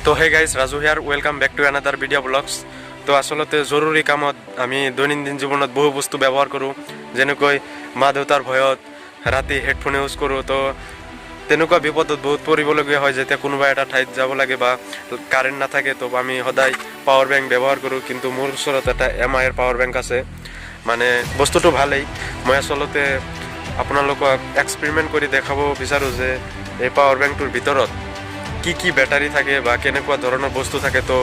তো hey guys, Raju here, welcome back to another video' blogs. তো আচলতে জৰুৰী কামত আমি দৈনন্দিন জীৱনত বহু বস্তু ব্যৱহাৰ কৰোঁ, যেনেকৈ মা দেউতাৰ ভয়ত ৰাতি হেডফোন ইউজ কৰোঁ। তো তেনেকুৱা বিপদত বহুত পৰিবলগীয়া হয়, যেতিয়া কোনোবা এটা ঠাইত যাব লাগে বা কাৰেণ্ট নাথাকে। তো আমি সদায় পাৱাৰ বেংক ব্যৱহাৰ কৰোঁ, কিন্তু মোৰ ওচৰত এটা MIৰ পাৱাৰ বেংক আছে। মানে বস্তুটো ভালেই, মই আচলতে আপোনালোকক এক্সপেৰিমেণ্ট কৰি দেখাব বিচাৰোঁ যে এই পাৱাৰ বেংকটোৰ ভিতৰত কি বেটাৰী থাকে বা কেনেকুৱা ধৰণৰ বস্তু থাকে। তো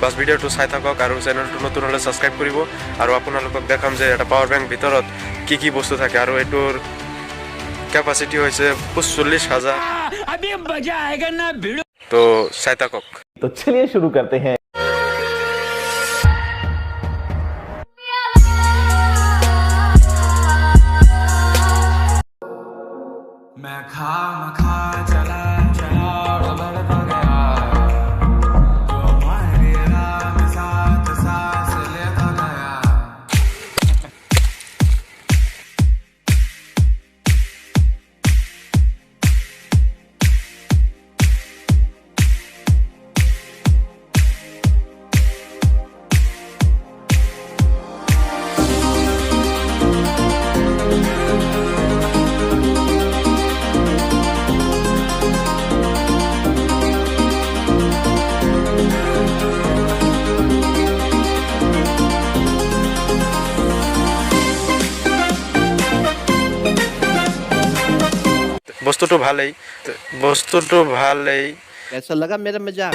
বাছ ভিডিঅ'টো চাই থাকক আৰু চেনেলটো নতুন হ'লে ছাবস্ক্ৰাইব কৰিব। আৰু আপোনালোকক দেখাম যে এটা পাৱাৰ বেংক ভিতৰত কি বস্তু থাকে, আৰু এইটোৰ কেপাচিটি হৈছে 45,000। তো চাই থাকক। तो चलिए शुरू करते हैं। मैं खा चला चला बढ़ गया, जो हमारे राह में साथ सांस लेता गया। বস্তুটো ভালেই। कैसा लगा मेरा मजाक?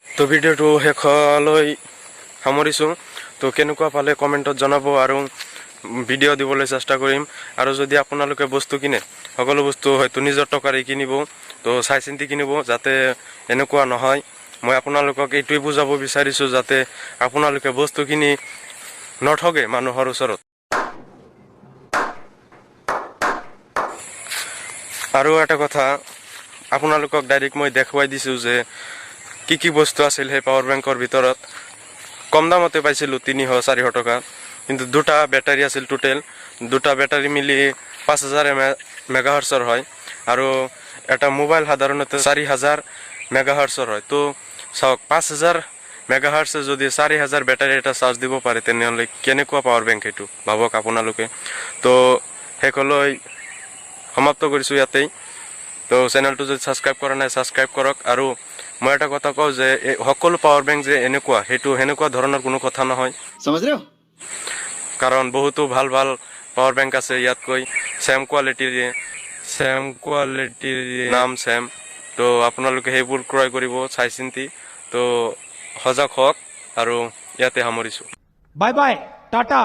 তো ভিডিঅ'টো শেষলৈ সামৰিছোঁ। তো কেনেকুৱা পালে কমেণ্টত জনাব আৰু ভিডিঅ' দিবলৈ চেষ্টা কৰিম। আৰু যদি আপোনালোকে বস্তু কিনে, সকলো বস্তু হয়তো নিজৰ টকাৰে কিনিব, তো চাই চিন্তি কিনিব, যাতে এনেকুৱা নহয়। মই আপোনালোকক এইটোৱে বুজাব বিচাৰিছোঁ, যাতে আপোনালোকে বস্তু কিনি নঠগে মানুহৰ ওচৰত। আৰু এটা কথা, আপোনালোকক ডাইৰেক্ট মই দেখুৱাই দিছোঁ যে কি বস্তু আছিল সেই পাৱাৰ বেংকৰ ভিতৰত। কম দামতে পাইছিলোঁ, 300-400 টকা, কিন্তু দুটা বেটাৰী আছিল। টোটেল দুটা বেটাৰী মিলি 5,000 মেগাহাৰ্টছৰ হয়, আৰু এটা মোবাইল সাধাৰণতে 4,000 মেগাহাৰ্টছৰ হয়। তো চাওক, 5,000 মেগাহাৰ্টছে যদি 4,000 বেটাৰী এটা চাৰ্জ দিব পাৰে, তেনেহ'লে কেনেকুৱা পাৱাৰ বেংক সেইটো ভাবক আপোনালোকে। তো শেষলৈ সমাপ্ত কৰিছোঁ ইয়াতেই। তো চেনেলটো যদি ছাবস্ক্ৰাইব কৰা নাই, ছাবস্ক্ৰাইব কৰক। আৰু মই এটা কথা কওঁ যে সকলো পাৱাৰ বেংক যে সেনেকুৱা ধৰণৰ কোনো কথা নহয়, কাৰণ বহুতো ভাল পাৱাৰ বেংক আছে ইয়াতকৈ ছেম কোৱালিটিৰ নাম ছেম। তো আপোনালোকে সেইবোৰ ক্ৰয় কৰিব চাই চিন্তি। তো সজাগ হওক, আৰু ইয়াতে সামৰিছোঁ। Bye bye, Tata.